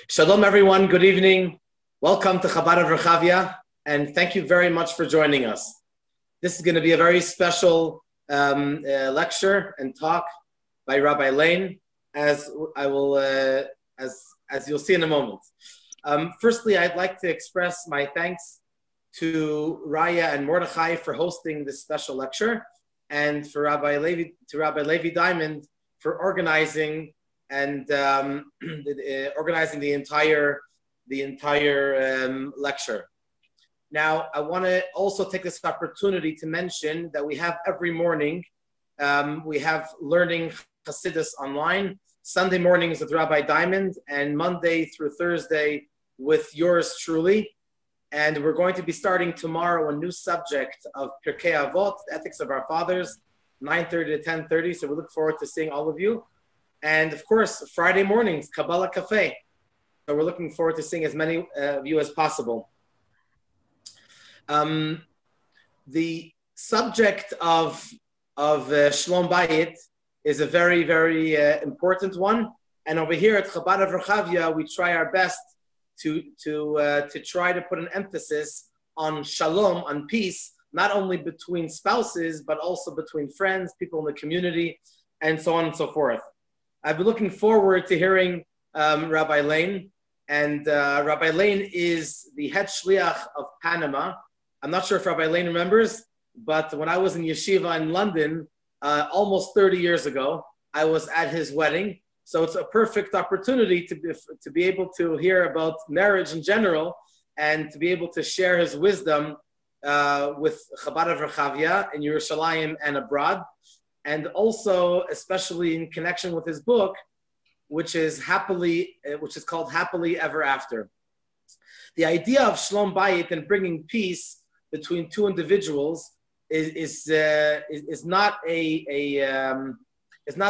Shalom, everyone. Good evening. Welcome to Chabad of Rechavia, and thank you very much for joining us. This is going to be a very special lecture and talk by Rabbi Laine, as I will, as you'll see in a moment. Firstly, I'd like to express my thanks to Raya and Mordechai for hosting this special lecture, and for Rabbi Levi Diamond for organizing and organizing the entire lecture. Now, I want to also take this opportunity to mention that we have every morning, we have learning Hasidus online, Sunday mornings with Rabbi Diamond, and Monday through Thursday with yours truly. And we're going to be starting tomorrow a new subject of Pirkei Avot, the ethics of our fathers, 9:30 to 10:30. So we look forward to seeing all of you. And of course, Friday mornings, Kabbalah Cafe. So we're looking forward to seeing as many of you as possible. The subject of Shalom Bayit is a very, very important one. And over here at Chabad of Rechavia, we try our best to try to put an emphasis on shalom, on peace, not only between spouses, but also between friends, people in the community, and so on and so forth. I've been looking forward to hearing Rabbi Laine, and Rabbi Laine is the head shliach of Panama. I'm not sure if Rabbi Laine remembers, but when I was in yeshiva in London almost 30 years ago, I was at his wedding. So it's a perfect opportunity to be able to hear about marriage in general and to be able to share his wisdom with Chabad of Rechavia in Yerushalayim and abroad. And also, especially in connection with his book, which is called Happily Ever After. The idea of Shalom Bayit and bringing peace between two individuals is not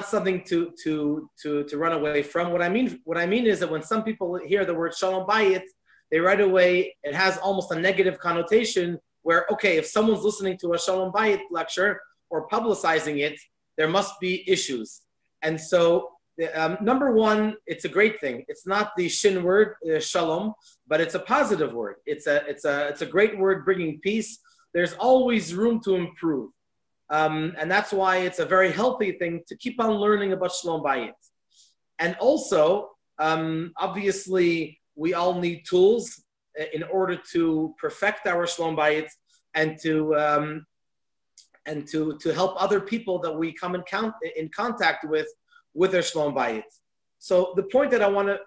something to run away from. What I mean is that when some people hear the word Shalom Bayit, they right away, it has almost a negative connotation where, okay, if someone's listening to a Shalom Bayit lecture or publicizing it, there must be issues. And so, number one, it's a great thing. It's not the shin word, shalom, but it's a positive word. It's a great word bringing peace. There's always room to improve. And that's why it's a very healthy thing to keep on learning about Shalom Bayit. And also, obviously, we all need tools in order to perfect our Shalom Bayit and to help other people that we come in contact with their Shalom Bayit. So the point that I want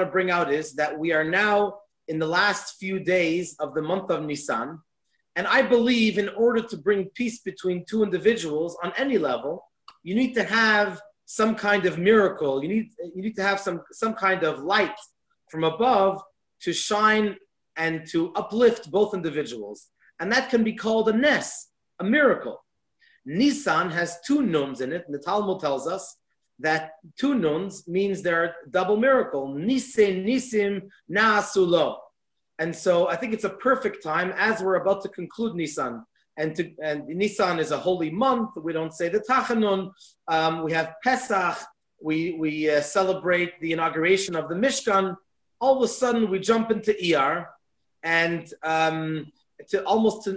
to bring out is that we are now in the last few days of the month of Nisan, and I believe in order to bring peace between two individuals on any level, you need to have some kind of miracle. You need to have some kind of light from above to shine and to uplift both individuals, and that can be called a nes, a miracle. Nisan has two nuns in it, and the Talmud tells us that two nuns means they're double miracle. Nisin, nisim, naasulo. And so I think it's a perfect time as we're about to conclude Nisan. And Nisan is a holy month. We don't say the Tachanun. We have Pesach. We celebrate the inauguration of the Mishkan. All of a sudden, we jump into Iyar and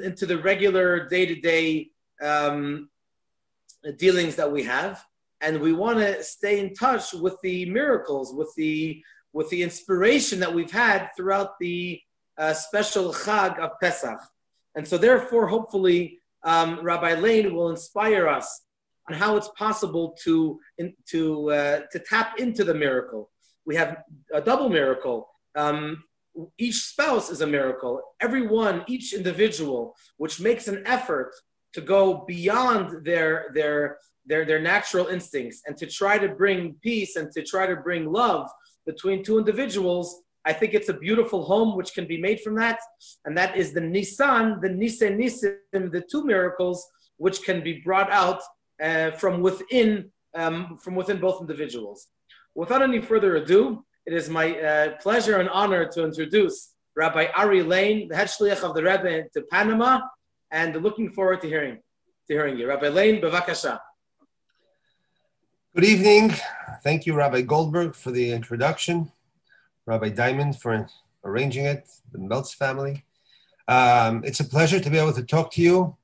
into the regular day-to-day dealings that we have, and we want to stay in touch with the miracles, with the inspiration that we've had throughout the special Chag of Pesach. And so therefore, hopefully, Rabbi Laine will inspire us on how it's possible to tap into the miracle. We have a double miracle. Each spouse is a miracle. Everyone, each individual, which makes an effort to go beyond their natural instincts and to try to bring peace and to try to bring love between two individuals, I think it's a beautiful home which can be made from that. And that is the Nisan, the Nisen Nisim, the two miracles which can be brought out from within both individuals. Without any further ado, it is my pleasure and honor to introduce Rabbi Ari Laine, the head shliach of the Rebbe to Panama, and looking forward to hearing you. Rabbi Laine, bevakasha. Good evening. Thank you, Rabbi Goldberg, for the introduction. Rabbi Diamond for arranging it, the Meltz family. It's a pleasure to be able to talk to you,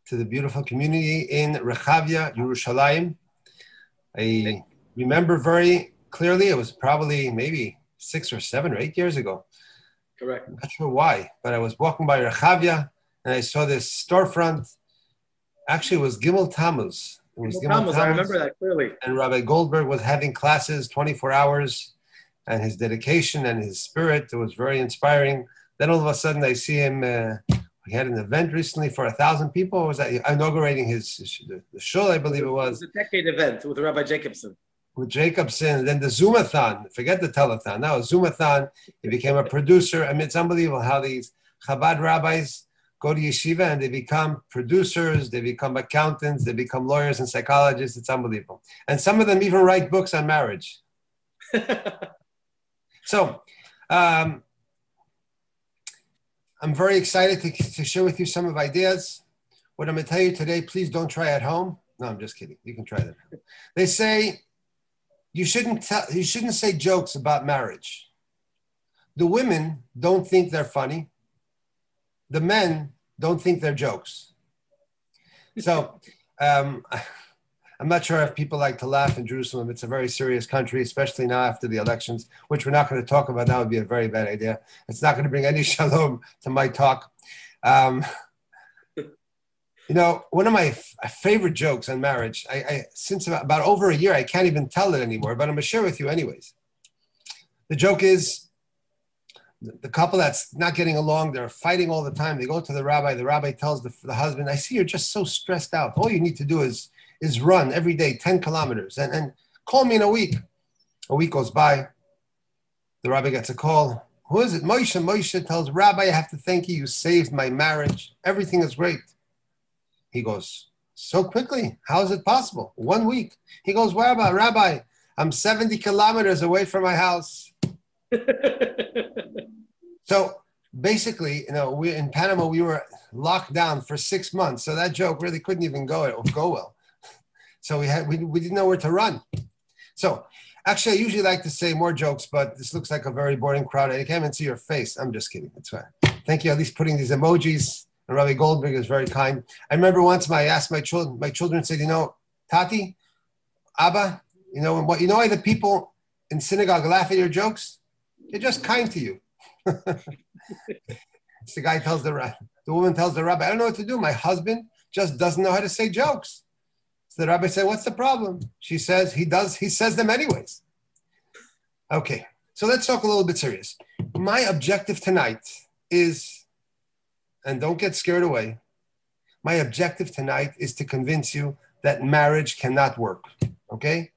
to the beautiful community in Rechavia, Yerushalayim. I remember very clearly, it was probably maybe 6 or 7 or 8 years ago. Correct. I'm not sure why, but I was walking by Rechavia and I saw this storefront. Actually, it was Gimel Tammuz. It was Gimel Tammuz. I remember that clearly. And Rabbi Goldberg was having classes 24 hours, and his dedication and his spirit, it was very inspiring. Then all of a sudden I see him, he had an event recently for 1,000 people. Or was that inaugurating the shul, I believe it was. It was a decade event with Rabbi Jacobson. With Jacobson, and then the Zoomathon, forget the telethon, now a Zoomathon. He became a producer. I mean, it's unbelievable how these Chabad rabbis go to yeshiva and they become producers, they become accountants, they become lawyers and psychologists. It's unbelievable. And some of them even write books on marriage. So, I'm very excited to share with you some of ideas. What I'm going to tell you today, please don't try at home. No, I'm just kidding. You can try that. They say you shouldn't say jokes about marriage. The women don't think they're funny. The men don't think they're jokes. So I'm not sure if people like to laugh in Jerusalem. It's a very serious country, especially now after the elections, which we're not going to talk about. That would be a very bad idea. It's not going to bring any shalom to my talk. You know, one of my favorite jokes on marriage, I since about over a year, I can't even tell it anymore, but I'm going to share with you anyways. The joke is the couple that's not getting along, they're fighting all the time. They go to the rabbi tells the husband, I see you're just so stressed out. All you need to do is run every day 10 kilometers and call me in a week. A week goes by. The rabbi gets a call. Who is it? Moshe. Moshe tells Rabbi, I have to thank you. You saved my marriage. Everything is great. He goes, so quickly? How is it possible? 1 week. He goes, Rabbi, I'm 70 kilometers away from my house. So basically, you know, we in Panama, we were locked down for 6 months. So that joke really couldn't even go well. So we didn't know where to run. So actually, I usually like to say more jokes, but this looks like a very boring crowd. I can't even see your face. I'm just kidding. That's fine. Thank you. At least putting these emojis. And Rabbi Goldberg is very kind. I remember once I asked my children said, you know, Tati, Abba, you know why the people in synagogue laugh at your jokes? They're just kind to you. It's the guy tells the woman tells the rabbi, I don't know what to do. My husband just doesn't know how to say jokes. So the rabbi said, what's the problem? She says, he says them anyways. Okay, so let's talk a little bit serious. My objective tonight is, and don't get scared away, my objective tonight is to convince you that marriage cannot work, okay?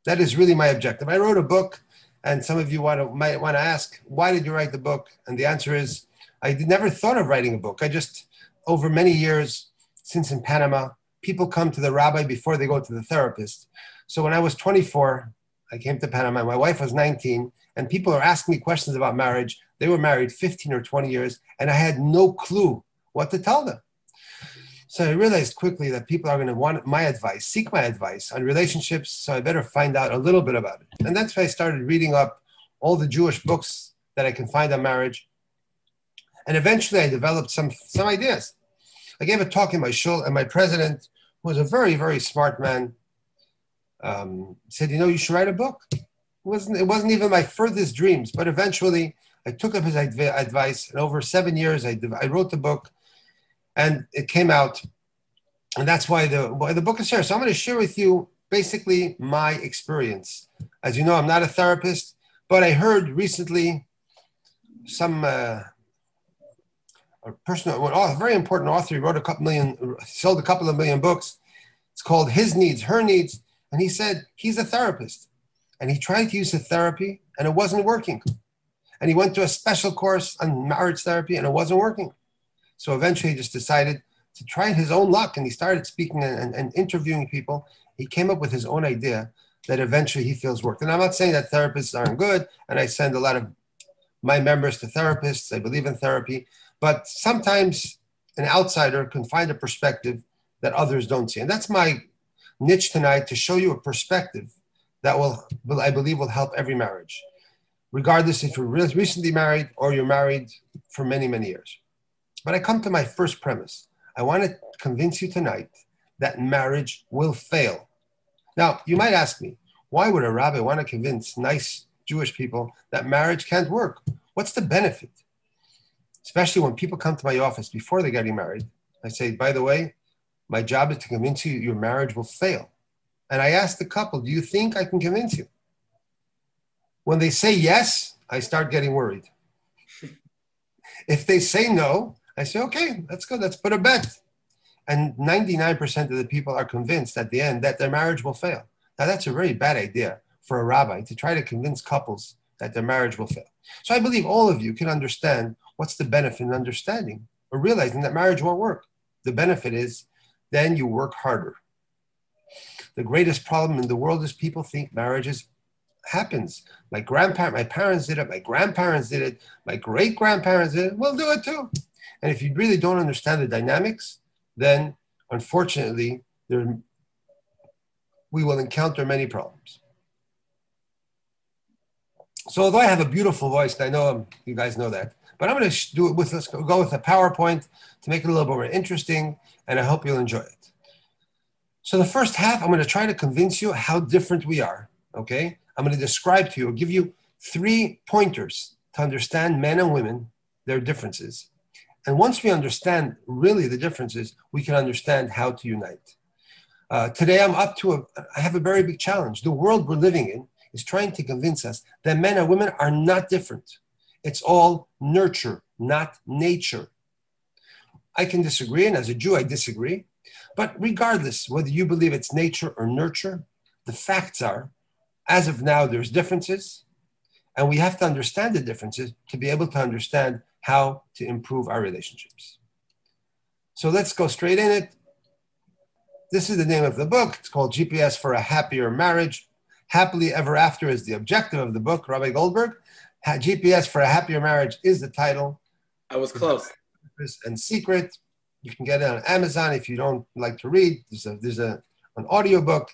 That is really my objective. I wrote a book, and some of you might want to ask, why did you write the book? And the answer is, I never thought of writing a book. I just, over many years, since in Panama, people come to the rabbi before they go to the therapist. So when I was 24, I came to Panama. My wife was 19, and people are asking me questions about marriage. They were married 15 or 20 years, and I had no clue what to tell them. So I realized quickly that people are going to want my advice, seek my advice on relationships, so I better find out a little bit about it. And that's why I started reading up all the Jewish books that I can find on marriage. And eventually I developed some ideas. I gave a talk in my shul, and my president, who was a very, very smart man, said, you know, you should write a book. It wasn't even my furthest dreams, but eventually I took up his advice, and over 7 years I wrote the book, and it came out, and that's why the book is here. So I'm going to share with you basically my experience. As you know, I'm not a therapist, but I heard recently some a very important author. He wrote sold a couple of million books. It's called His Needs, Her Needs, and he said he's a therapist, and he tried to use the therapy, and it wasn't working. And he went to a special course on marriage therapy, and it wasn't working. So eventually he just decided to try his own luck, and he started speaking and interviewing people. He came up with his own idea that eventually he feels worked. And I'm not saying that therapists aren't good, and I send a lot of my members to therapists. I believe in therapy, but sometimes an outsider can find a perspective that others don't see. And that's my niche tonight, to show you a perspective that I believe will help every marriage. regardless if you're recently married or you're married for many, many years. But I come to my first premise. I want to convince you tonight that marriage will fail. Now, you might ask me, why would a rabbi want to convince nice Jewish people that marriage can't work? What's the benefit? Especially when people come to my office before they're getting married. I say, by the way, my job is to convince you your marriage will fail. And I ask the couple, do you think I can convince you? When they say yes, I start getting worried. If they say no, I say, okay, that's good. Let's put a bet. And 99% of the people are convinced at the end that their marriage will fail. Now, that's a very bad idea for a rabbi to try to convince couples that their marriage will fail. So I believe all of you can understand what's the benefit in understanding or realizing that marriage won't work. The benefit is then you work harder. The greatest problem in the world is people think marriage happens. My parents did it, my grandparents did it, my great-grandparents did it, we'll do it too. And if you really don't understand the dynamics, then unfortunately, we will encounter many problems. So although I have a beautiful voice, and I know you guys know that, but I'm going to do it let's go with a PowerPoint to make it a little bit more interesting, and I hope you'll enjoy it. So the first half, I'm going to try to convince you how different we are, okay? I'm going to describe to you, give you 3 pointers to understand men and women, their differences. And once we understand really the differences, we can understand how to unite. Today, I have a very big challenge. The world we're living in is trying to convince us that men and women are not different. It's all nurture, not nature. I can disagree, and as a Jew, I disagree. But regardless, whether you believe it's nature or nurture, the facts are, as of now, there's differences, and we have to understand the differences to be able to understand how to improve our relationships. So let's go straight in it. This is the name of the book. It's called GPS for a Happier Marriage. Happily Ever After is the objective of the book, Rabbi Goldberg. GPS for a Happier Marriage is the title. I was close. And secret. You can get it on Amazon if you don't like to read. There's an audio book.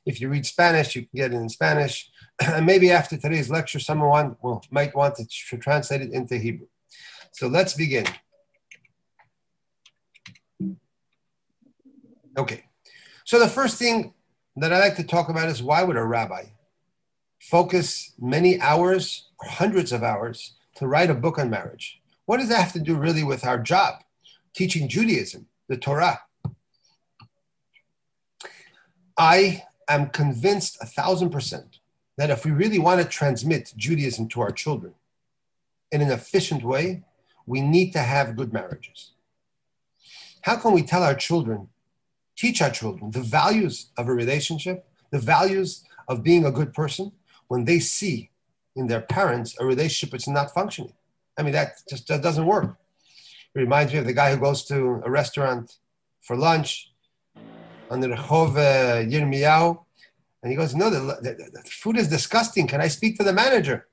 If you read Spanish, you can get it in Spanish. And maybe after today's lecture, someone might want to translate it into Hebrew. So let's begin. Okay. So the first thing that I like to talk about is, why would a rabbi focus many hours, or hundreds of hours, to write a book on marriage? What does that have to do really with our job, teaching Judaism, the Torah? I am convinced 1,000% that if we really want to transmit Judaism to our children in an efficient way, we need to have good marriages. How can we tell our children, teach our children the values of a relationship, the values of being a good person, when they see in their parents a relationship that's not functioning? I mean, that doesn't work. It reminds me of the guy who goes to a restaurant for lunch on the Rechavia Yirmiyahu, and he goes, no, the food is disgusting. Can I speak to the manager?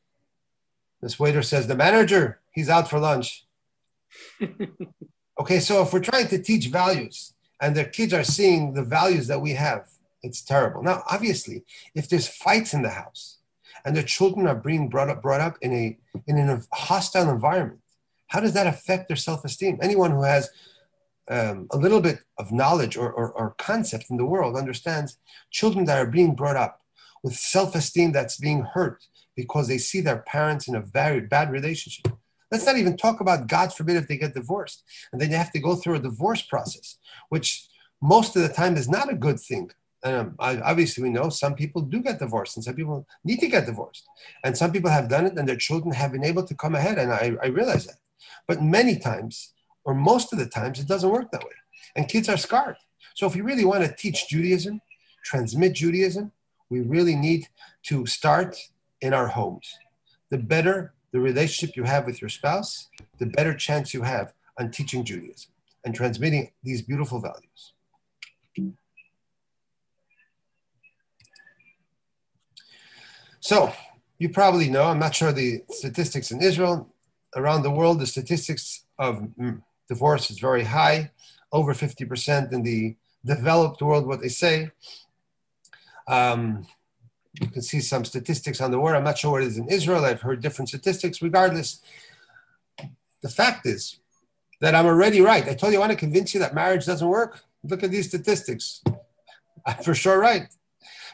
This waiter says, the manager, he's out for lunch. Okay, so if we're trying to teach values and their kids are seeing the values that we have, it's terrible. Now, obviously, if there's fights in the house and the children are being brought up in a hostile environment, how does that affect their self-esteem? Anyone who has a little bit of knowledge or concept in the world understands children that are being brought up with self-esteem that's being hurt because they see their parents in a very bad relationship. Let's not even talk about, God forbid, if they get divorced and then they have to go through a divorce process, which most of the time is not a good thing. Obviously, we know some people do get divorced and some people need to get divorced. And some people have done it and their children have been able to come ahead. And I realize that. But many times, or most of the times, it doesn't work that way. And kids are scarred. So if we really want to teach Judaism, transmit Judaism, we really need to start in our homes. The better the relationship you have with your spouse, the better chance you have on teaching Judaism and transmitting these beautiful values. So you probably know, I'm not sure the statistics in Israel, around the world, the statistics of divorce is very high, over 50% in the developed world, what they say. You can see some statistics on the war. I'm not sure what it is in Israel. I've heard different statistics. Regardless, the fact is that I'm already right. I told you I want to convince you that marriage doesn't work. Look at these statistics. I'm for sure right.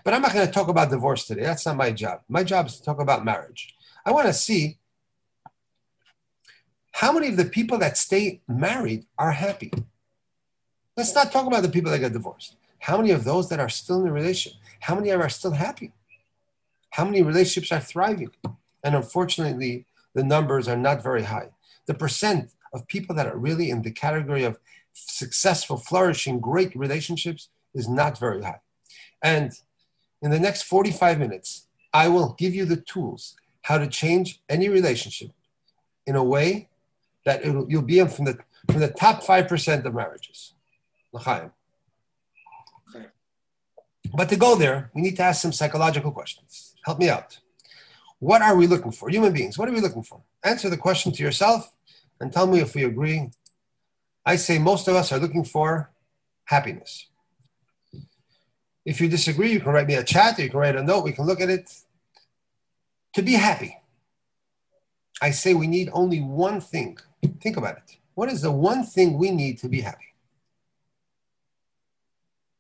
But I'm not going to talk about divorce today. That's not my job. My job is to talk about marriage. I want to see how many of the people that stay married are happy. Let's not talk about the people that get divorced. How many of those that are still in a relationship? How many are still happy? How many relationships are thriving? And unfortunately, the numbers are not very high. The percent of people that are really in the category of successful, flourishing, great relationships is not very high. And in the next 45 minutes, I will give you the tools how to change any relationship in a way that you'll be in from the top 5% of marriages. L'chaim. But to go there, we need to ask some psychological questions. Help me out. What are we looking for? Human beings, what are we looking for? Answer the question to yourself and tell me if we agree. I say most of us are looking for happiness. If you disagree, you can write me a chat, or you can write a note, we can look at it. To be happy, I say we need only one thing. Think about it. What is the one thing we need to be happy?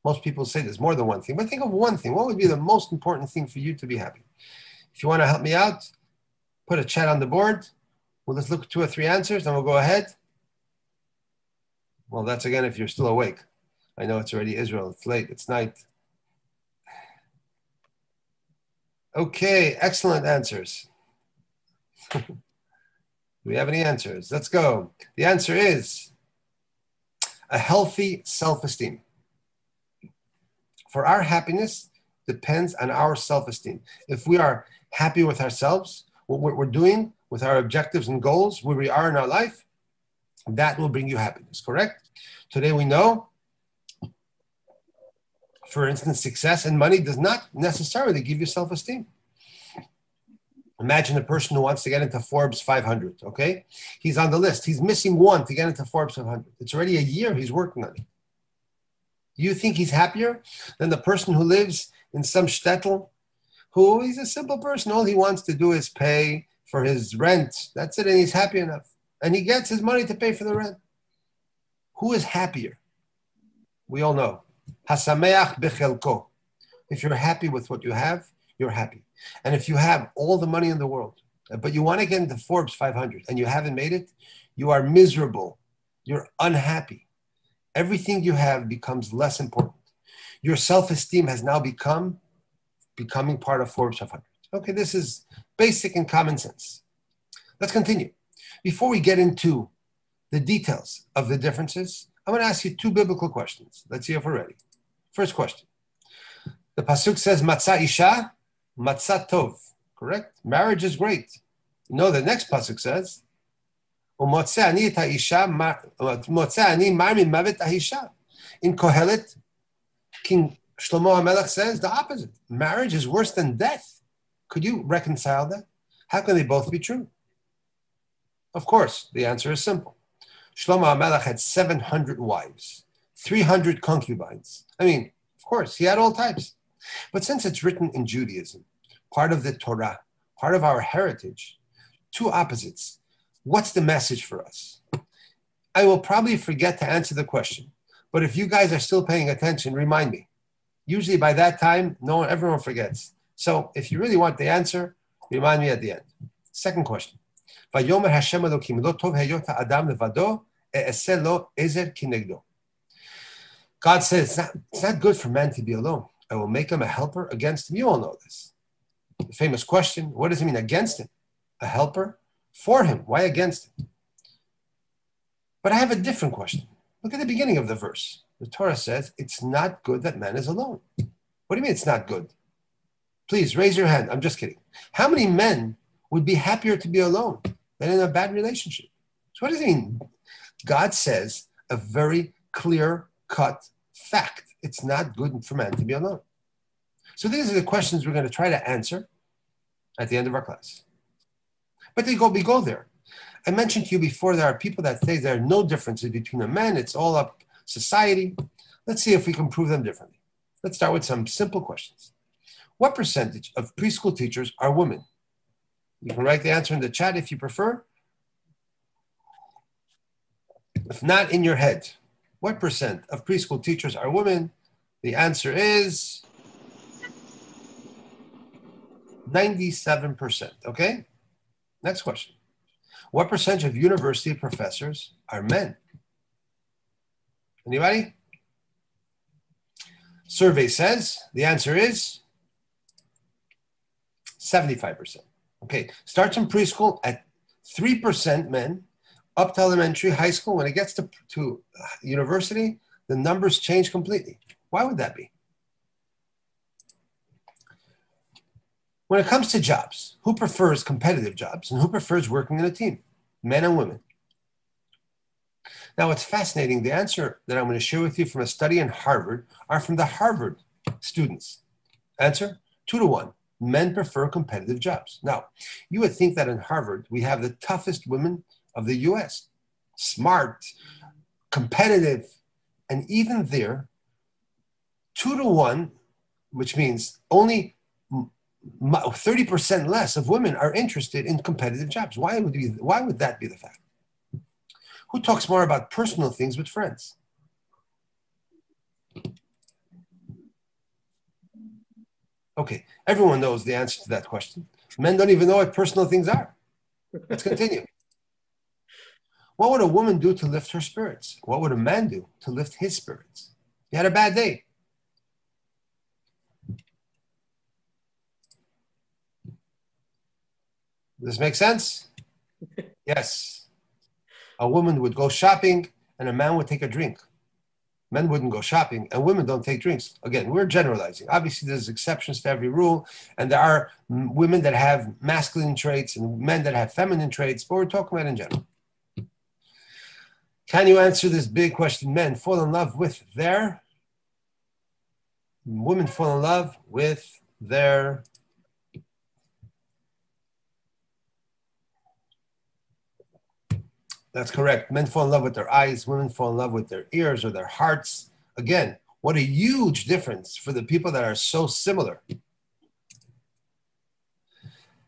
Most people say there's more than one thing, but think of one thing. What would be the most important thing for you to be happy? If you want to help me out, put a chat on the board. We'll just look at 2 or 3 answers, and we'll go ahead. Well, that's again if you're still awake. I know it's already Israel. It's late. It's night. Okay, excellent answers. Do we have any answers? Let's go. The answer is a healthy self-esteem. For our happiness depends on our self-esteem. If we are happy with ourselves, what we're doing with our objectives and goals, where we are in our life, that will bring you happiness, correct? Today we know, for instance, success and money does not necessarily give you self-esteem. Imagine a person who wants to get into Forbes 500, okay? He's on the list. He's missing one to get into Forbes 500. It's already a year he's working on it. You think he's happier than the person who lives in some shtetl, who he's a simple person. All he wants to do is pay for his rent. That's it, and he's happy enough. And he gets his money to pay for the rent. Who is happier? We all know. Hasameach bechelko. If you're happy with what you have, you're happy. And if you have all the money in the world, but you want to get into Forbes 500 and you haven't made it, you are miserable. You're unhappy. Everything you have becomes less important. Your self-esteem has now becoming part of Forbes 500. Okay, this is basic and common sense. Let's continue. Before we get into the details of the differences, I'm going to ask you 2 biblical questions. Let's see if we're ready. First question. The pasuk says, Matzah isha, matzah tov. Correct? Marriage is great. You know, the next pasuk says, in Kohelet, King Shlomo HaMelech says the opposite. Marriage is worse than death. Could you reconcile that? How can they both be true? Of course, the answer is simple. Shlomo HaMelech had 700 wives, 300 concubines. I mean, of course, he had all types. But since it's written in Judaism, part of the Torah, part of our heritage, 2 opposites. What's the message for us? I will probably forget to answer the question, but if you guys are still paying attention, remind me. Usually by that time, everyone forgets. So if you really want the answer, remind me at the end. Second question. Vayomer Hashem Elokim lo tov heyot ha'adam levado e'eseh lo ezer kinegdo. God says it's not good for man to be alone. I will make him a helper against him. You all know this. The famous question, what does it mean against him? A helper? For him. Why against him? But I have a different question. Look at the beginning of the verse. The Torah says it's not good that man is alone. What do you mean it's not good? Please raise your hand. I'm just kidding. How many men would be happier to be alone than in a bad relationship? So what does it mean? God says a very clear-cut fact. It's not good for man to be alone. So these are the questions we're going to try to answer at the end of our class. But we go there. I mentioned to you before, there are people that say there are no differences between a man. It's all up society. Let's see if we can prove them differently. Let's start with some simple questions. What percentage of preschool teachers are women? You can write the answer in the chat if you prefer. If not, in your head. What percent of preschool teachers are women? The answer is 97%. Okay? Next question. What percentage of university professors are men? Anybody? Survey says the answer is 75%. Okay, starts in preschool at 3% men, up to elementary, high school. When it gets to university, the numbers change completely. Why would that be? When it comes to jobs, who prefers competitive jobs and who prefers working in a team? Men and women. Now, it's fascinating. The answer that I'm going to share with you from a study in Harvard are from the Harvard students. Answer, 2-to-1. Men prefer competitive jobs. Now, you would think that in Harvard, we have the toughest women of the US. Smart, competitive, and even there, 2-to-1, which means only 30% less of women are interested in competitive jobs. Why would that be the fact? Who talks more about personal things with friends? Okay, everyone knows the answer to that question. Men don't even know what personal things are. Let's continue. What would a woman do to lift her spirits? What would a man do to lift his spirits? You had a bad day. Does this make sense? Yes. A woman would go shopping and a man would take a drink. Men wouldn't go shopping and women don't take drinks. Again, we're generalizing. Obviously, there's exceptions to every rule, and there are women that have masculine traits and men that have feminine traits, but we're talking about in general. Can you answer this big question? Men fall in love with their, women fall in love with their, that's correct. Men fall in love with their eyes. Women fall in love with their ears or their hearts. Again, what a huge difference for the people that are so similar.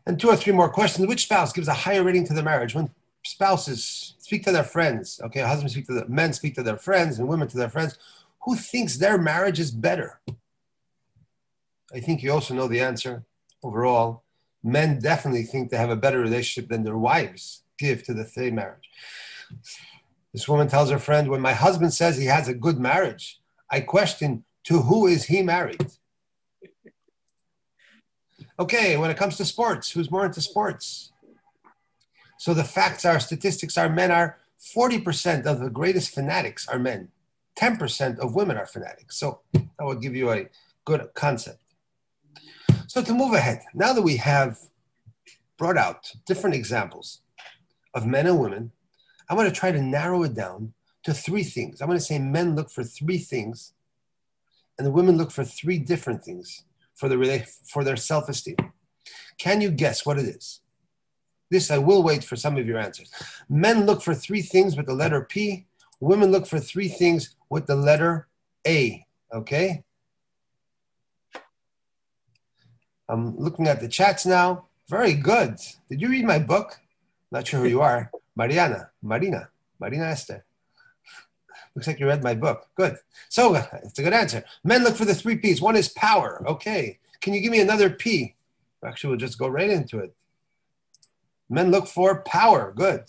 And 2 or 3 more questions. Which spouse gives a higher rating to the marriage? When spouses speak to their friends, okay, husbands speak to the men, speak to their friends, and women to their friends, who thinks their marriage is better? I think you also know the answer. Overall, men definitely think they have a better relationship than their wives give to the same marriage. This woman tells her friend, when my husband says he has a good marriage, I question, to who is he married? Okay, when it comes to sports, who's more into sports? So the facts are, statistics are, men are 40% of the greatest fanatics are men. 10% of women are fanatics. So that will give you a good concept. So to move ahead, now that we have brought out different examples of men and women, I'm going to try to narrow it down to 3 things. I'm going to say men look for 3 things and the women look for 3 different things for their self-esteem. Can you guess what it is? This, I will wait for some of your answers. Men look for 3 things with the letter P. Women look for 3 things with the letter A. Okay? I'm looking at the chats now. Very good. Did you read my book? Not sure who you are. Marina Esther. Looks like you read my book. Good. So it's a good answer. Men look for the 3 P's. One is power. Okay. Can you give me another P? Actually, we'll just go right into it. Men look for power. Good.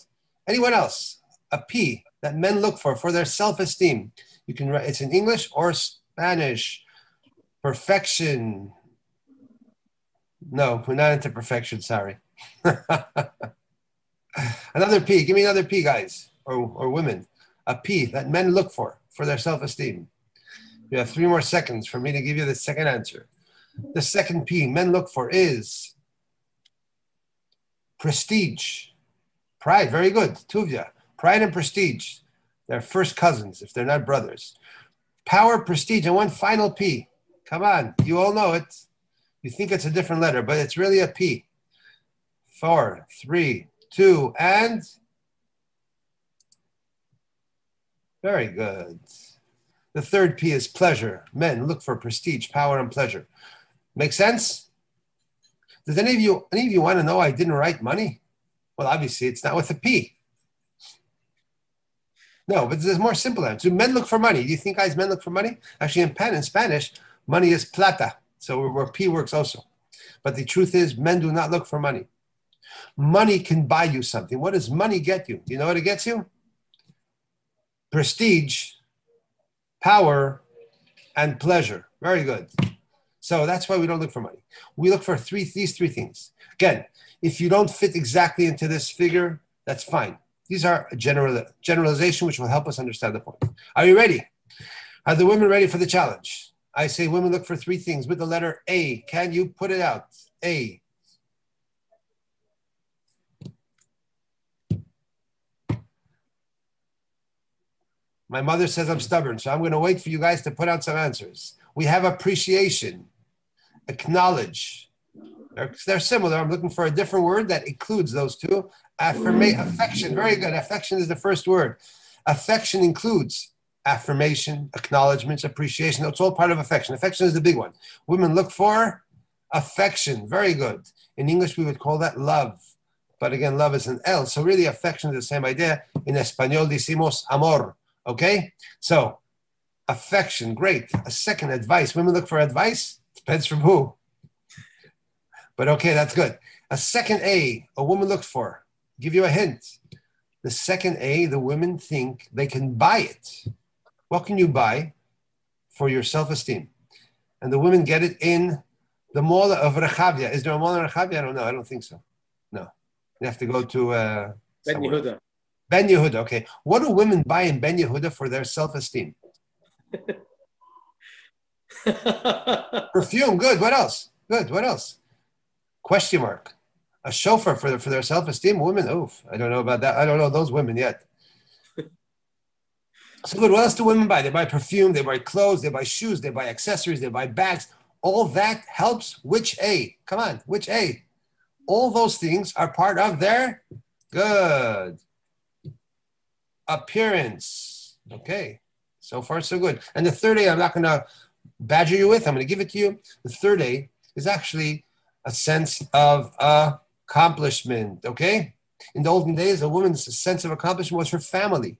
Anyone else? A P that men look for their self-esteem. You can write, it's in English or Spanish. Perfection. No, we're not into perfection, sorry. Another P. Give me another P, guys, or women. A P that men look for their self-esteem. You have 3 more seconds for me to give you the second answer. The second P men look for is prestige. Pride, very good. 2 of you. Pride and prestige. They're first cousins if they're not brothers. Power, prestige, and one final P. Come on, you all know it. You think it's a different letter, but it's really a P. 4, 3, 2, and very good. The third P is pleasure. Men look for prestige, power, and pleasure. Make sense? Does any of you want to know I didn't write money? Well, obviously it's not with a P. No, but there's more simple answer. Men look for money. Do you think guys, men look for money? Actually, in Spanish, money is plata. So where P works also. But the truth is, men do not look for money. Money can buy you something. What does money get you? Do you know what it gets you? Prestige, power, and pleasure. Very good. So that's why we don't look for money. We look for these three things. Again, if you don't fit exactly into this figure, that's fine. These are a generalization which will help us understand the point. Are you ready? Are the women ready for the challenge? I say women look for three things with the letter A. Can you put it out? A. My mother says I'm stubborn, so I'm going to wait for you guys to put out some answers. We have appreciation, acknowledge. They're similar. I'm looking for a different word that includes those two. Affection, very good. Affection is the first word. Affection includes affirmation, acknowledgments, appreciation. It's all part of affection. Affection is the big one. Women look for affection. Very good. In English, we would call that love. But again, love is an L. So really, affection is the same idea. In Espanol, decimos amor. Okay? So, affection, great. A second, advice. Women look for advice. Depends from who. But okay, that's good. A second A, a woman looks for. Give you a hint. The second A, the women think they can buy it. What can you buy for your self-esteem? And the women get it in the mall of Rechavia. Is there a mall in Rechavia? I don't know. I don't think so. No. You have to go to Ben Yehuda. Ben Yehuda, okay. What do women buy in Ben Yehuda for their self-esteem? Perfume, good. What else? Good. What else? Question mark. A chauffeur for their self-esteem. Women, oof. I don't know about that. I don't know those women yet. So good. What else do women buy? They buy perfume, they buy clothes, they buy shoes, they buy accessories, they buy bags. All that helps which A? Come on, which A? All those things are part of their good appearance. Okay. So far, so good. And the third A, I'm not going to badger you with. I'm going to give it to you. The third A is actually a sense of accomplishment. Okay. In the olden days, a woman's sense of accomplishment was her family.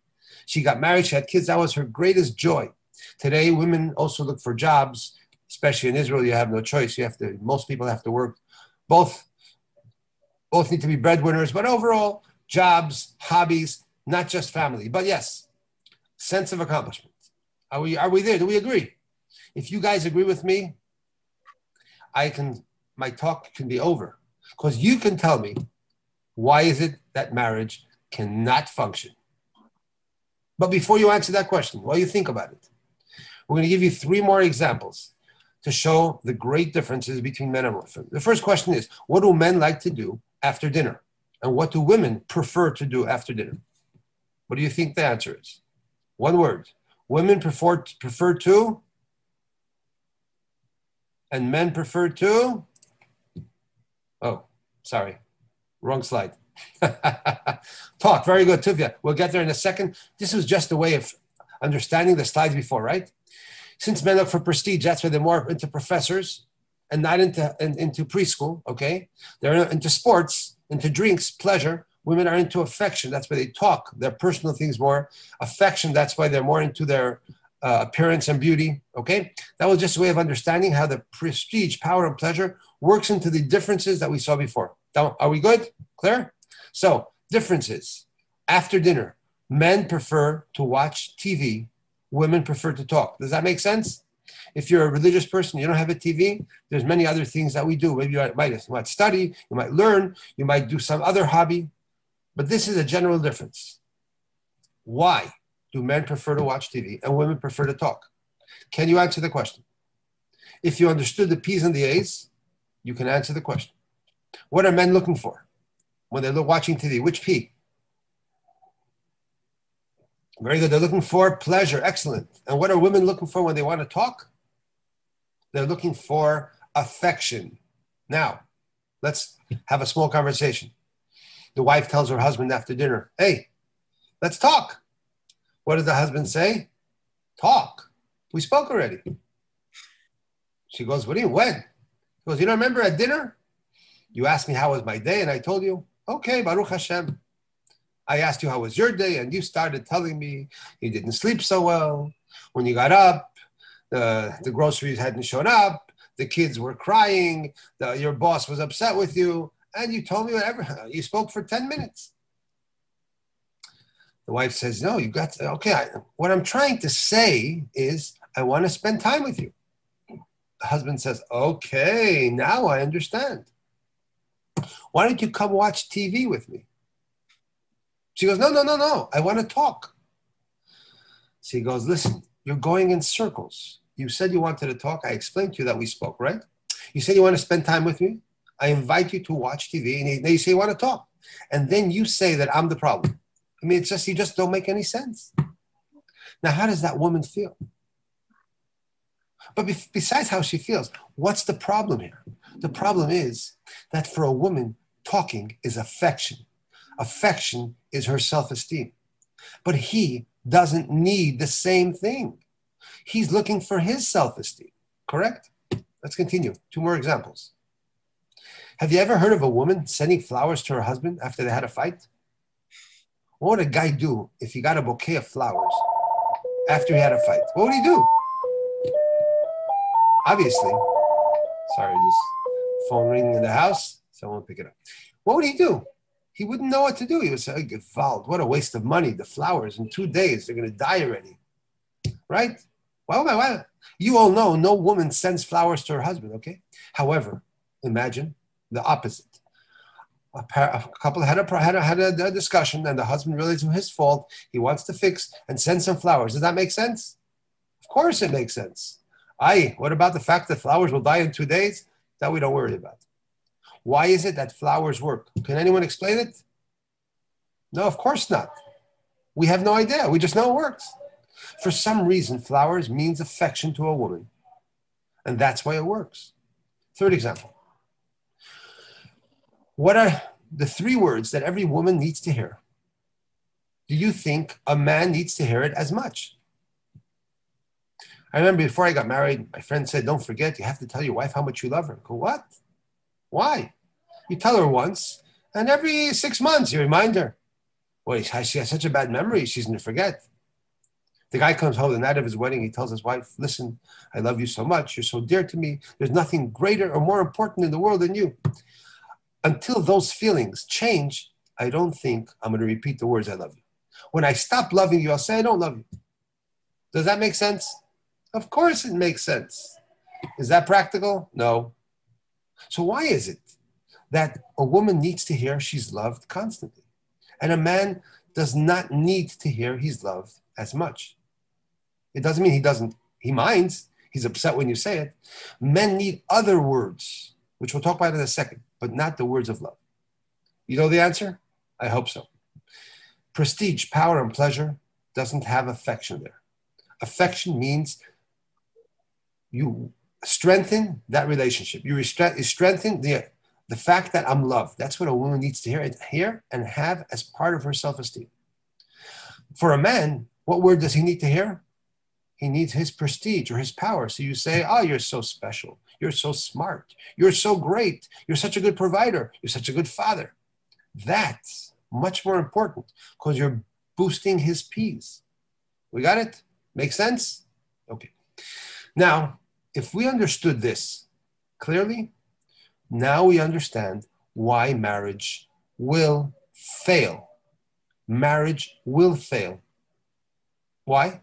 She got married, she had kids. That was her greatest joy. Today, women also look for jobs, especially in Israel. You have no choice. Most people have to work. Both need to be breadwinners, but overall, jobs, hobbies, not just family. But yes, sense of accomplishment. Are we there? Do we agree? If you guys agree with me, my talk can be over. Because you can tell me why is it that marriage cannot function. But before you answer that question, while you think about it, we're going to give you 3 more examples to show the great differences between men and women. The first question is, what do men like to do after dinner? And what do women prefer to do after dinner? What do you think the answer is? One word. Women prefer to, and men prefer to. Oh, sorry. Wrong slide. Talk. Very good, Tuvia. We'll get there in a second. This was just a way of understanding the slides before, right? Since men look for prestige, that's why they're more into professors and not into preschool, okay? They're into sports, into drinks, pleasure. Women are into affection. That's why they talk. Their personal things more. Affection, that's why they're more into their appearance and beauty, okay? That was just a way of understanding how the prestige, power, and pleasure works into the differences that we saw before. Now, are we good? Clear? So, differences. After dinner, men prefer to watch TV. Women prefer to talk. Does that make sense? If you're a religious person, you don't have a TV, there's many other things that we do. Maybe you might study, you might learn, you might do some other hobby. But this is a general difference. Why do men prefer to watch TV and women prefer to talk? Can you answer the question? If you understood the P's and the A's, you can answer the question. What are men looking for when they're watching TV? Which P? Very good. They're looking for pleasure. Excellent. And what are women looking for when they want to talk? They're looking for affection. Now, let's have a small conversation. The wife tells her husband after dinner, hey, let's talk. What does the husband say? Talk. We spoke already. She goes, what do you, when? He goes, you don't remember at dinner? You asked me how was my day, and I told you, okay, Baruch Hashem. I asked you how was your day, and you started telling me you didn't sleep so well. When you got up, the groceries hadn't shown up, the kids were crying, your boss was upset with you, and you told me whatever. You spoke for 10 minutes. The wife says, no, you got to, okay, what I'm trying to say is I want to spend time with you. The husband says, okay, now I understand. Why don't you come watch TV with me? She goes, no, I want to talk. So he goes, listen, you're going in circles. You said you wanted to talk. I explained to you that we spoke, right? You said you want to spend time with me. I invite you to watch TV, and then you say you want to talk. And then you say that I'm the problem. I mean, it's just, you just don't make any sense. Now, how does that woman feel? But besides how she feels, what's the problem here? The problem is that for a woman, talking is affection. Affection is her self-esteem. But he doesn't need the same thing. He's looking for his self-esteem, correct? Let's continue. 2 more examples. Have you ever heard of a woman sending flowers to her husband after they had a fight? What would a guy do if he got a bouquet of flowers after he had a fight? What would he do? Obviously, sorry, just phone ringing in the house, so I won't pick it up. What would he do? He wouldn't know what to do. He would say, oh, Gewalt, what a waste of money. The flowers, in 2 days, they're going to die already. Right? Why? You all know no woman sends flowers to her husband, okay? However, imagine the opposite. A couple had a discussion, and the husband realized it was his fault. He wants to fix and send some flowers. Does that make sense? Of course it makes sense. What about the fact that flowers will die in 2 days? That we don't worry about. Why is it that flowers work? Can anyone explain it? No, of course not. We have no idea. We just know it works. For some reason, flowers means affection to a woman. And that's why it works. 3rd example. What are the 3 words that every woman needs to hear? Do you think a man needs to hear it as much? I remember before I got married, my friend said, don't forget, you have to tell your wife how much you love her. I go, what? Why? You tell her once, and every 6 months you remind her. Boy, she has such a bad memory, she's going to forget. The guy comes home the night of his wedding, he tells his wife, listen, I love you so much, you're so dear to me, there's nothing greater or more important in the world than you. Until those feelings change, I don't think I'm going to repeat the words I love you. When I stop loving you, I'll say I don't love you. Does that make sense? Of course it makes sense. Is that practical? No. So why is it that a woman needs to hear she's loved constantly, and a man does not need to hear he's loved as much? It doesn't mean he minds, he's upset when you say it. Men need other words, which we'll talk about in a second, but not the words of love. You know the answer? I hope so. Prestige, power, and pleasure doesn't have affection there. Affection means you strengthen that relationship. You strengthen the fact that I'm loved. That's what a woman needs to hear and have as part of her self-esteem. For a man, what word does he need to hear? He needs his prestige or his power. So you say, oh, you're so special. You're so smart. You're so great. You're such a good provider. You're such a good father. That's much more important because you're boosting his peas. We got it? Make sense? Okay. Now, if we understood this clearly, now we understand why marriage will fail. Marriage will fail. Why?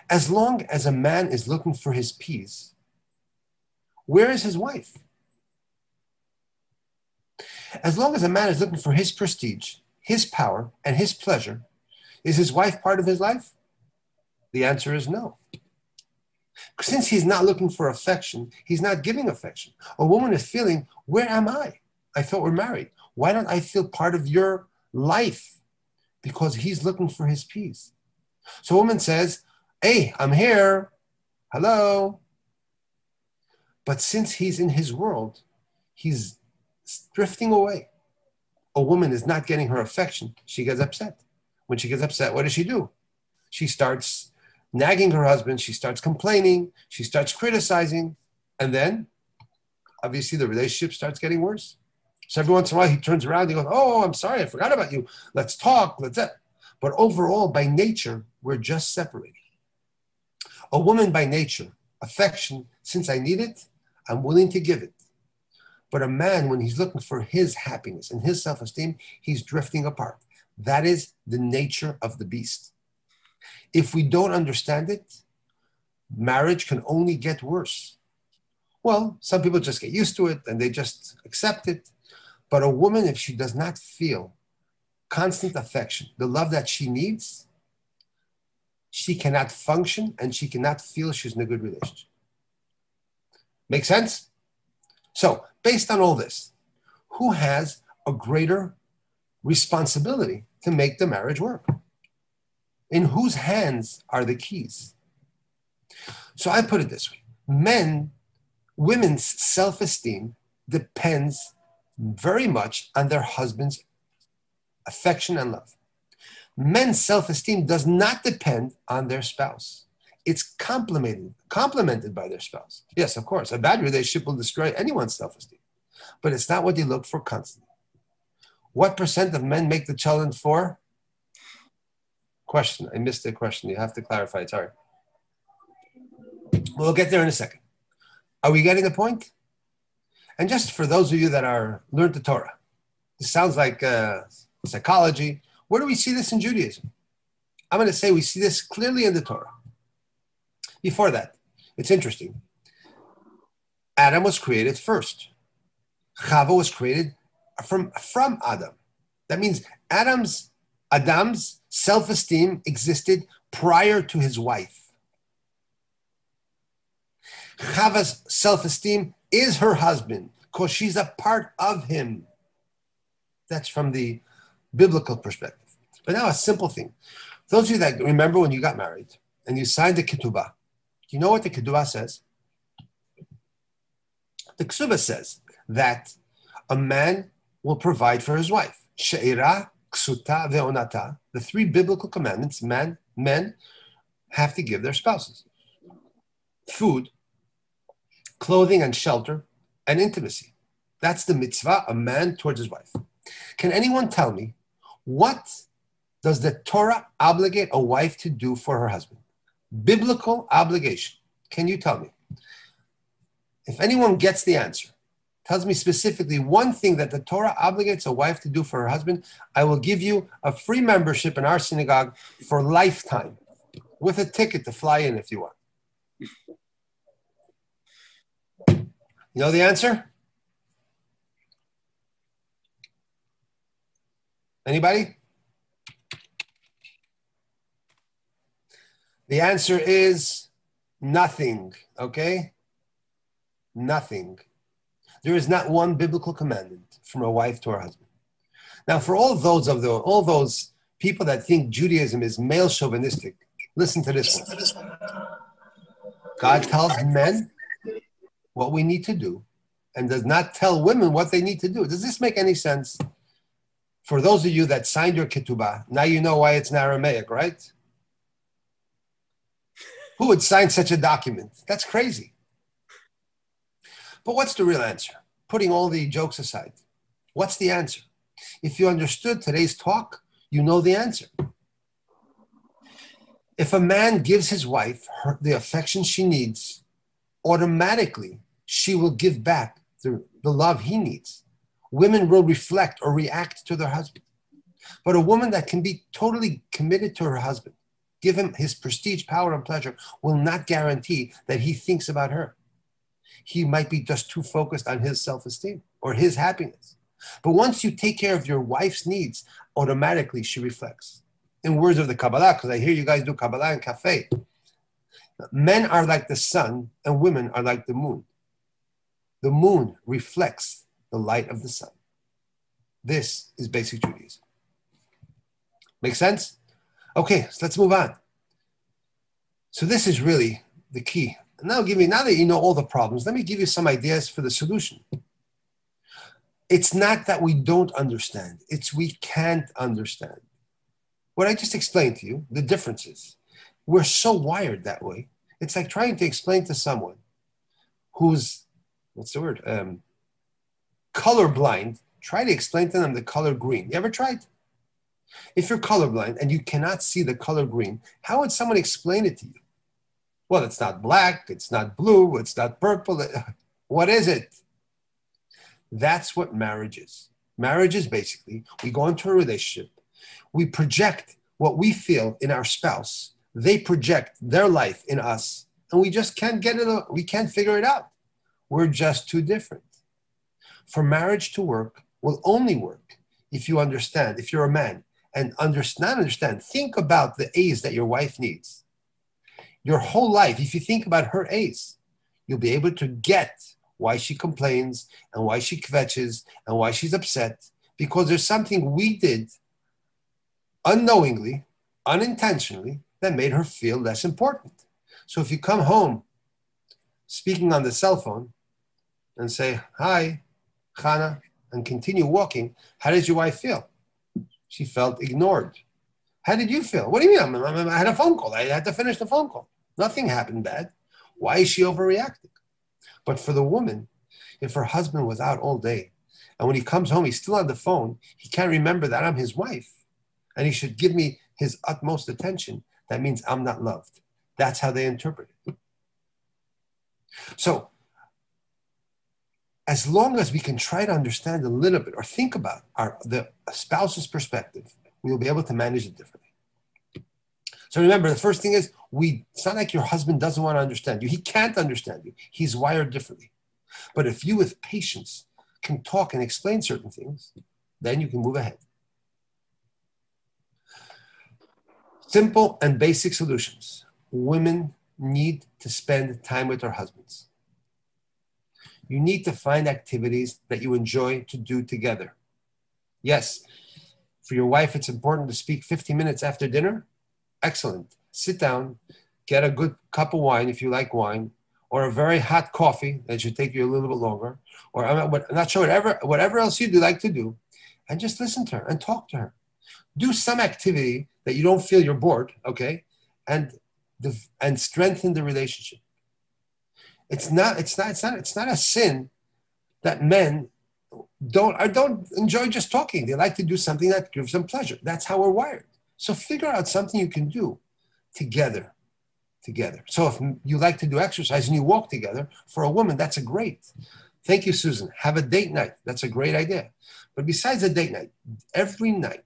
As long as a man is looking for his peas, where is his wife? As long as a man is looking for his prestige, his power, and his pleasure, is his wife part of his life? The answer is no. Since he's not looking for affection, he's not giving affection. A woman is feeling, where am I? I thought we're married. Why don't I feel part of your life? Because he's looking for his peace. So a woman says, hey, I'm here. Hello. But since he's in his world, he's drifting away. A woman is not getting her affection. She gets upset. When she gets upset, what does she do? She starts nagging her husband. She starts complaining. She starts criticizing. And then obviously the relationship starts getting worse. So every once in a while he turns around and he goes, oh, I'm sorry, I forgot about you. Let's talk, But overall, by nature, we're just separated. A woman by nature, affection, since I need it, I'm willing to give it. But a man, when he's looking for his happiness and his self-esteem, he's drifting apart. That is the nature of the beast. If we don't understand it, marriage can only get worse. Well, some people just get used to it and they just accept it. But a woman, if she does not feel constant affection, the love that she needs, she cannot function and she cannot feel she's in a good relationship. Make sense? So, based on all this, who has a greater responsibility to make the marriage work? In whose hands are the keys? So I put it this way. Women's self-esteem depends very much on their husband's affection and love. Men's self-esteem does not depend on their spouse. It's complemented by their spouse. Yes, of course, a bad relationship will destroy anyone's self-esteem, but it's not what they look for constantly. What percent of men make the challenge for? Question, I missed the question. You have to clarify it, sorry. We'll get there in a second. Are we getting the point? And just for those of you that are learned the Torah, this sounds like psychology. Where do we see this in Judaism? I'm going to say we see this clearly in the Torah. Before that, it's interesting. Adam was created first. Chava was created from Adam. That means Adam's self-esteem existed prior to his wife. Chava's self-esteem is her husband because she's a part of him. That's from the biblical perspective. But now a simple thing. Those of you that remember when you got married and you signed the ketubah, do you know what the ketubah says? The ketubah says that a man will provide for his wife. She'ira, ksuta, ve'onata. The three biblical commandments men have to give their spouses. Food, clothing and shelter, and intimacy. That's the mitzvah, a man towards his wife. Can anyone tell me, what does the Torah obligate a wife to do for her husband? Biblical obligation. Can you tell me? If anyone gets the answer, tells me specifically one thing that the Torah obligates a wife to do for her husband, I will give you a free membership in our synagogue for lifetime, with a ticket to fly in if you want. You know the answer? Anybody? The answer is nothing, okay? Nothing. There is not one biblical commandment from a wife to her husband. Now, for all those people that think Judaism is male chauvinistic, listen to this one. God tells men what we need to do and does not tell women what they need to do. Does this make any sense? For those of you that signed your ketubah, now you know why it's in Aramaic, right? Who would sign such a document? That's crazy. But what's the real answer? Putting all the jokes aside, what's the answer? If you understood today's talk, you know the answer. If a man gives his wife the affection she needs, automatically she will give back the love he needs. Women will reflect or react to their husband. But a woman that can be totally committed to her husband, give him his prestige, power, and pleasure, will not guarantee that he thinks about her. He might be just too focused on his self-esteem or his happiness. But once you take care of your wife's needs, automatically she reflects. In words of the Kabbalah, because I hear you guys do Kabbalah and cafe, men are like the sun and women are like the moon. The moon reflects the light of the sun. This is basic Judaism. Make sense? Okay, so let's move on. So this is really the key. Now that you know all the problems, let me give you some ideas for the solution. It's not that we don't understand, it's we can't understand. What I just explained to you, the differences. We're so wired that way. It's like trying to explain to someone who's what's the word? Colorblind, try to explain to them the color green. You ever tried? If you're colorblind and you cannot see the color green, how would someone explain it to you? Well, it's not black, it's not blue, it's not purple. What is it? That's what marriage is. Marriage is basically, we go into a relationship, we project what we feel in our spouse, they project their life in us, and we just can't get it, we can't figure it out. We're just too different. For marriage to work, will only work if you understand, if you're a man, and understand, think about the A's that your wife needs. Your whole life, if you think about her A's, you'll be able to get why she complains and why she kvetches and why she's upset, because there's something we did unknowingly, unintentionally, that made her feel less important. So if you come home speaking on the cell phone and say, hi, Chana, and continue walking, how did your wife feel? She felt ignored. How did you feel? What do you mean? I had a phone call. I had to finish the phone call. Nothing happened bad. Why is she overreacting? But for the woman, if her husband was out all day, and when he comes home, he's still on the phone, he can't remember that I'm his wife, and he should give me his utmost attention, that means I'm not loved. That's how they interpret it. So, as long as we can try to understand a little bit or think about the spouse's perspective, we will be able to manage it differently. So remember, the first thing is, it's not like your husband doesn't want to understand you. He can't understand you. He's wired differently. But if you, with patience, can talk and explain certain things, then you can move ahead. Simple and basic solutions. Women need to spend time with their husbands. You need to find activities that you enjoy to do together. Yes, for your wife, it's important to speak 50 minutes after dinner. Excellent. Sit down, get a good cup of wine if you like wine, or a very hot coffee that should take you a little bit longer, or I'm not sure, whatever else you do like to do, and just listen to her and talk to her. Do some activity that you don't feel you're bored, okay, and strengthen the relationship. It's not a sin that men don't enjoy just talking. They like to do something that gives them pleasure. That's how we're wired. So figure out something you can do together. So if you like to do exercise and you walk together, for a woman, that's a great. Thank you, Susan. Have a date night. That's a great idea. But besides a date night, every night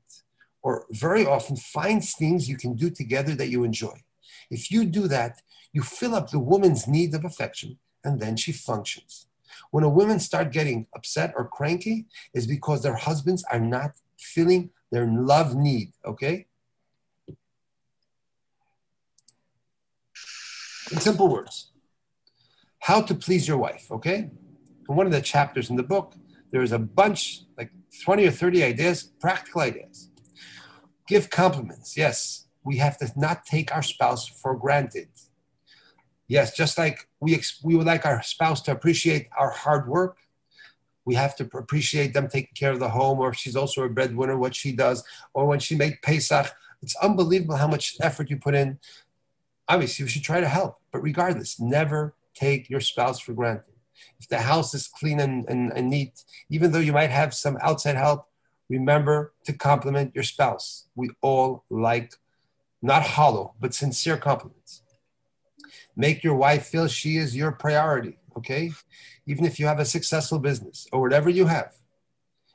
or very often find things you can do together that you enjoy. If you do that, you fill up the woman's need of affection, and then she functions. When a woman start getting upset or cranky, is because their husbands are not filling their love need, okay? In simple words, how to please your wife, okay? In one of the chapters in the book, there is a bunch, like 20 or 30 ideas, practical ideas. Give compliments. Yes, we have to not take our spouse for granted. Yes, just like we would like our spouse to appreciate our hard work, we have to appreciate them taking care of the home, or if she's also a breadwinner, what she does, or when she made Pesach. It's unbelievable how much effort you put in. Obviously, we should try to help, but regardless, never take your spouse for granted. If the house is clean and neat, even though you might have some outside help, remember to compliment your spouse. We all like not hollow, but sincere compliments. Make your wife feel she is your priority, okay? Even if you have a successful business or whatever you have,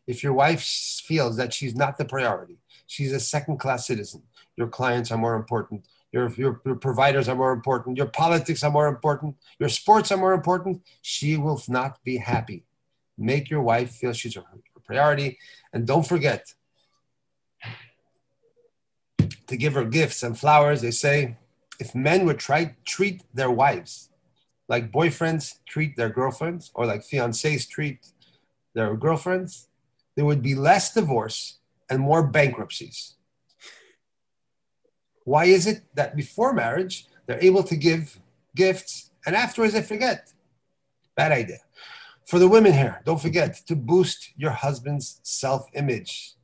if your wife feels that she's not the priority, she's a second-class citizen, your clients are more important, your providers are more important, your politics are more important, your sports are more important, she will not be happy. Make your wife feel she's your priority, and don't forget to give her gifts and flowers. They say, if men would treat their wives like boyfriends treat their girlfriends, or like fiancés treat their girlfriends, there would be less divorce and more bankruptcies. Why is it that before marriage, they're able to give gifts and afterwards they forget? Bad idea. For the women here, don't forget to boost your husband's self-image.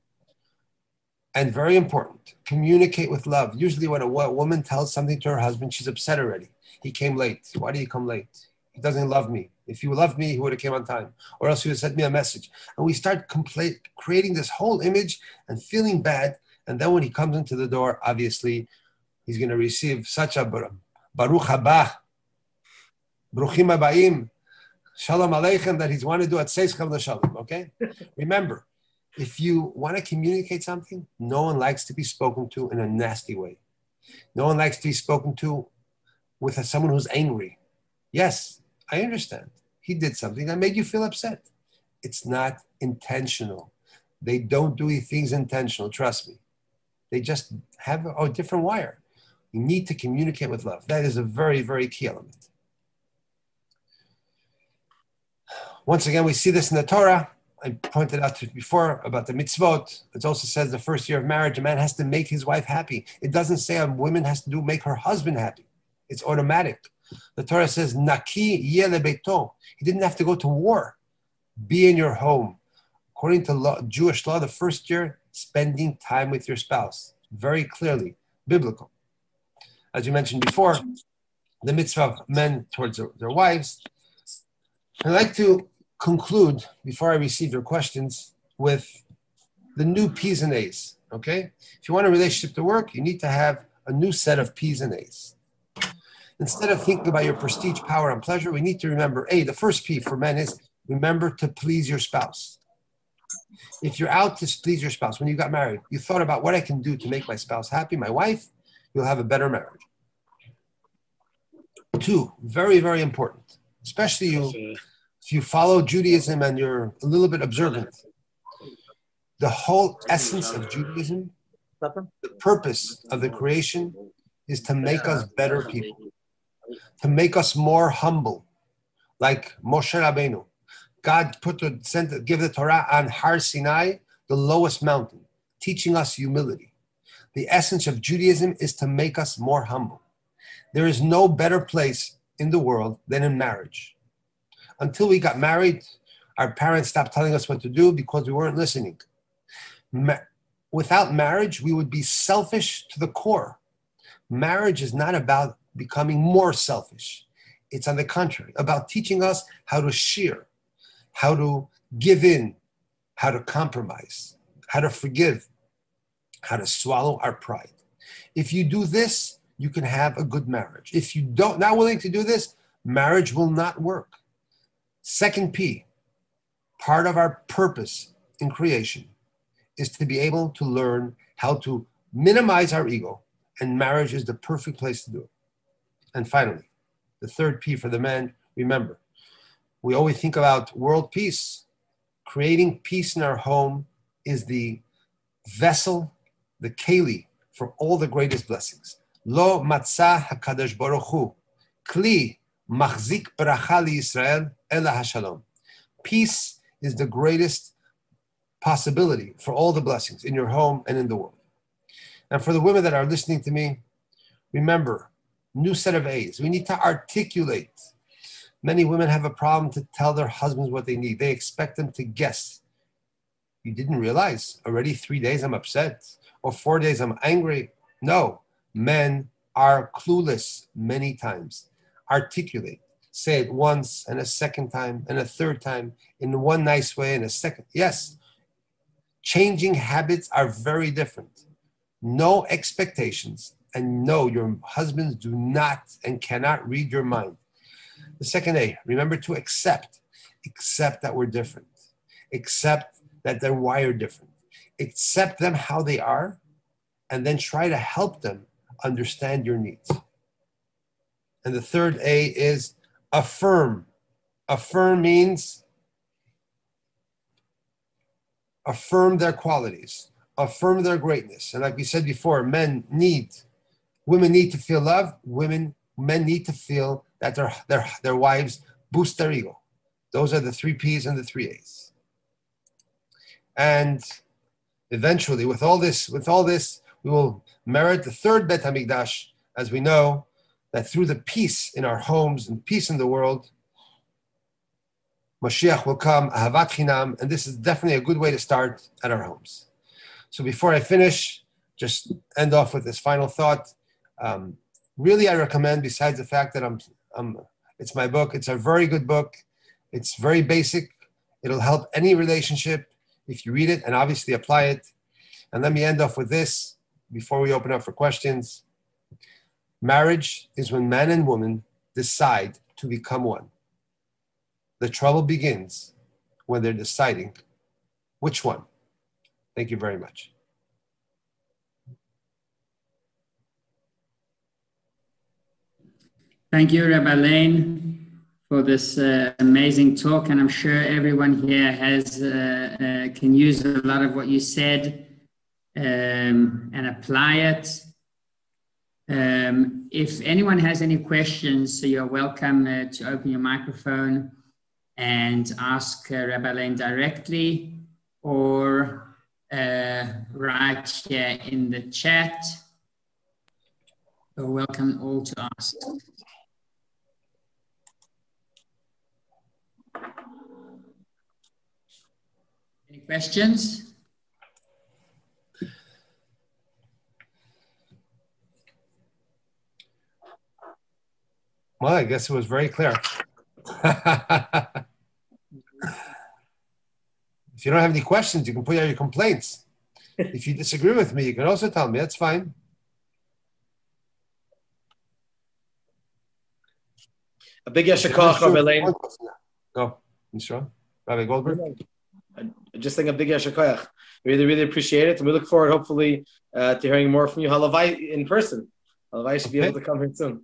And very important, communicate with love. Usually when a woman tells something to her husband, she's upset already. He came late. Why did he come late? He doesn't love me. If he loved me, he would have came on time. Or else he would have sent me a message. And we start creating this whole image and feeling bad. And then when he comes into the door, obviously, he's going to receive such a Baruch haba, Bruchim habayim, Shalom aleichem, that he's want to do at Seischem l'Shalom, okay? Remember, if you want to communicate something, no one likes to be spoken to in a nasty way. No one likes to be spoken to with someone who's angry. Yes, I understand. He did something that made you feel upset. It's not intentional. They don't do things intentional, trust me. They just have a different wire. You need to communicate with love. That is a very, very key element. Once again, we see this in the Torah. I pointed out before about the mitzvot. It also says the first year of marriage, a man has to make his wife happy. It doesn't say a woman has to make her husband happy. It's automatic. The Torah says, Naki yeh lebeito. He didn't have to go to war. Be in your home. According to Jewish law, the first year, spending time with your spouse. Very clearly biblical. As you mentioned before, the mitzvah of men towards their wives. I'd like to conclude, before I receive your questions, with the new P's and A's, okay? If you want a relationship to work, you need to have a new set of P's and A's. Instead of thinking about your prestige, power, and pleasure, we need to remember, the first P for men is remember to please your spouse. If you're out to please your spouse, when you got married, you thought about what I can do to make my spouse happy, my wife, you'll have a better marriage. 2, very, very important, especially if you follow Judaism and you're a little bit observant. The whole essence of Judaism, the purpose of the creation is to make us better people, to make us more humble, like Moshe Rabbeinu. God give the Torah on Har Sinai, the lowest mountain, teaching us humility. The essence of Judaism is to make us more humble. There is no better place in the world than in marriage. Until we got married, our parents stopped telling us what to do because we weren't listening. Without marriage, we would be selfish to the core. Marriage is not about becoming more selfish. It's on the contrary, about teaching us how to shiur, how to give in, how to compromise, how to forgive, how to swallow our pride. If you do this, you can have a good marriage. If you not willing to do this, marriage will not work. Second P, part of our purpose in creation is to be able to learn how to minimize our ego, and marriage is the perfect place to do it. And finally, the third P for the men, remember, we always think about world peace. Creating peace in our home is the vessel, the keli, for all the greatest blessings. Lo matzah hakadosh baruch hu kli machzik bracha liYisrael ela hashalom. Peace is the greatest possibility for all the blessings in your home and in the world. And for the women that are listening to me, remember, new set of A's. We need to articulate. Many women have a problem to tell their husbands what they need. They expect them to guess. You didn't realize already 3 days I'm upset or 4 days I'm angry. No, men are clueless many times. Articulate. Say it once and a second time and a third time in one nice way and a second. Yes, changing habits are very different. No expectations, and no, your husbands do not and cannot read your mind. The second A, remember to accept. Accept that we're different. Accept that they're wired different. Accept them how they are, and then try to help them understand your needs. And the third A is affirm. Affirm means affirm their qualities, affirm their greatness. And like we said before, women need to feel love. Men need to feel that their wives boost their ego. Those are the 3 P's and the 3 A's. And eventually, with all this, we will merit the third Bet HaMikdash, as we know that through the peace in our homes and peace in the world, Mashiach will come, Ahavat Chinam, and this is definitely a good way to start at our homes. So before I finish, just end off with this final thought. Really, I recommend, besides the fact that it's my book, it's a very good book. It's very basic. It'll help any relationship if you read it and obviously apply it. And let me end off with this before we open up for questions. Marriage is when man and woman decide to become one. The trouble begins when they're deciding which one. Thank you very much. Thank you, Rabbi Laine, for this amazing talk. And I'm sure everyone here can use a lot of what you said and apply it. If anyone has any questions, so you're welcome to open your microphone and ask Rabbi Laine directly, or right here in the chat. You're welcome all to ask. Any questions? Well, I guess it was very clear. If you don't have any questions, you can put out your complaints. If you disagree with me, you can also tell me. That's fine. A big yasher koach, Rabbi Laine. Go, Mr. Rabbi Goldberg. Just saying a big yasher koach. Really, really appreciate it. And we look forward, hopefully, to hearing more from you. Halavai in person. Halavai should be able to come here soon.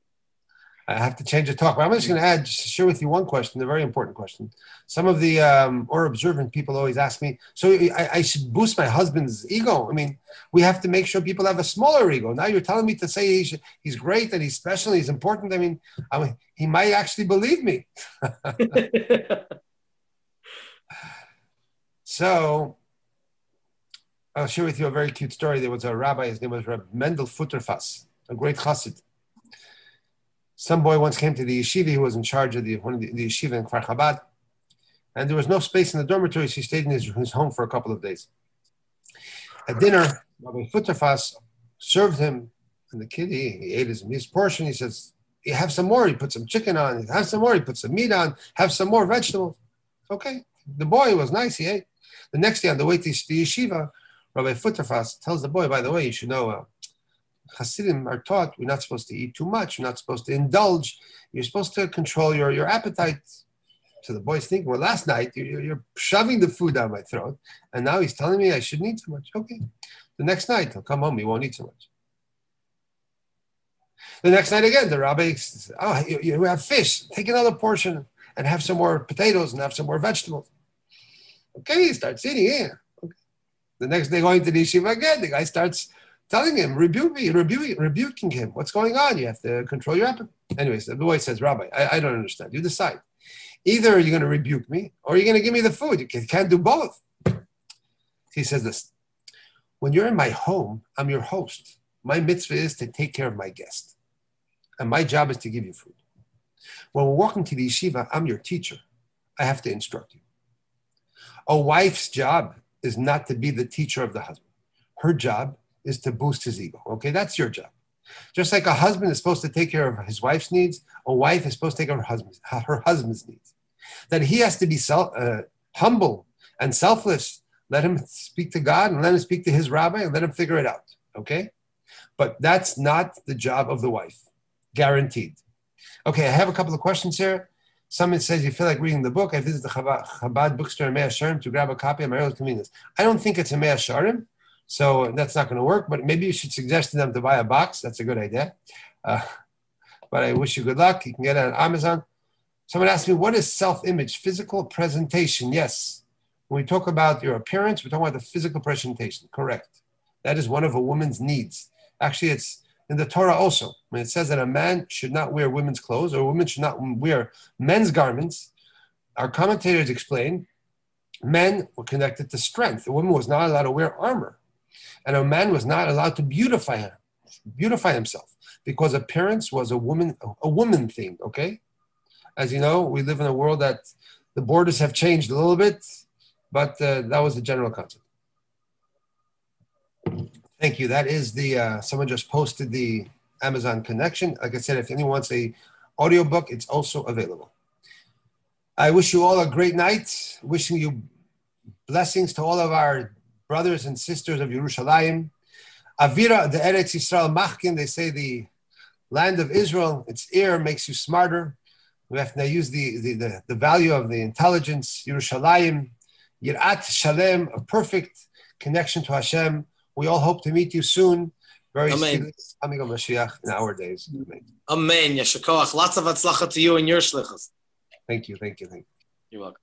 I have to change the talk, but I'm just going to add, just to share with you one question, a very important question. Some of the or observant people always ask me, so I should boost my husband's ego. I mean, we have to make sure people have a smaller ego. Now you're telling me to say he's great and he's special, and he's important. I mean, he might actually believe me. So I'll share with you a very cute story. There was a rabbi, his name was Rabbi Mendel Futterfass, a great chassid. Some boy once came to the yeshiva. He was in charge of the yeshiva in Kfar Chabad, and there was no space in the dormitory, so he stayed in his home for a couple of days. At dinner, Rabbi Futterfass served him, and the kid, he ate his portion. He says, "You have some more." He put some chicken on. Have some more. He put some meat on. Have some more vegetables. Okay. The boy was nice. He ate. The next day on the way to the yeshiva, Rabbi Futterfass tells the boy, "By the way, you should know, Hasidim are taught we're not supposed to eat too much. You're not supposed to indulge. You're supposed to control your appetite." So the boy's thinking, well, last night you're shoving the food down my throat, and now he's telling me I shouldn't eat so much. Okay. The next night he'll come home, he won't eat so much. The next night again, the rabbi says, "Oh, you have fish. Take another portion and have some more potatoes and have some more vegetables." Okay, he starts eating. Yeah. Okay. The next day going to the yeshiva again, the guy starts telling him, rebuking him. What's going on? You have to control your appetite. Anyways, the boy says, "Rabbi, I don't understand. You decide. Either you're going to rebuke me or you're going to give me the food. You can't do both." He says this, "When you're in my home, I'm your host. My mitzvah is to take care of my guest. And my job is to give you food. When we're walking to the yeshiva, I'm your teacher. I have to instruct you. A wife's job is not to be the teacher of the husband. Her job is to boost his ego. Okay, that's your job. Just like a husband is supposed to take care of his wife's needs, a wife is supposed to take care of her husband's needs. That he has to be humble and selfless. Let him speak to God and let him speak to his rabbi and let him figure it out. Okay? But that's not the job of the wife. Guaranteed. Okay, I have a couple of questions here. Someone says, you feel like reading the book. I visit the Chabad bookstore in Mea Shearim to grab a copy at my earliest convenience. I don't think it's a Mea Shearim, so that's not going to work, but maybe you should suggest to them to buy a box. That's a good idea. But I wish you good luck. You can get it on Amazon. Someone asked me, what is self-image? Physical presentation. Yes. When we talk about your appearance, we're talking about the physical presentation. Correct. That is one of a woman's needs. Actually, it's in the Torah also. When it says that a man should not wear women's clothes or a woman should not wear men's garments, our commentators explain men were connected to strength. A woman was not allowed to wear armor. And a man was not allowed to beautify himself because appearance was a woman thing, okay? As you know, we live in a world that the borders have changed a little bit, but that was the general concept. Thank you. That is the, someone just posted the Amazon connection. Like I said, if anyone wants a audiobook, it's also available. I wish you all a great night. Wishing you blessings to all of our brothers and sisters of Yerushalayim. Avira, the Eretz Yisrael Machkin, they say the land of Israel, its ear makes you smarter. We have to now use the value of the intelligence. Yerushalayim, Yirat Shalem, a perfect connection to Hashem. We all hope to meet you soon. Very soon. Coming of Mashiach in our days. Amen. Yeshua Koach. Lots of atzlacha to you and your shlichus. Thank you. You're welcome.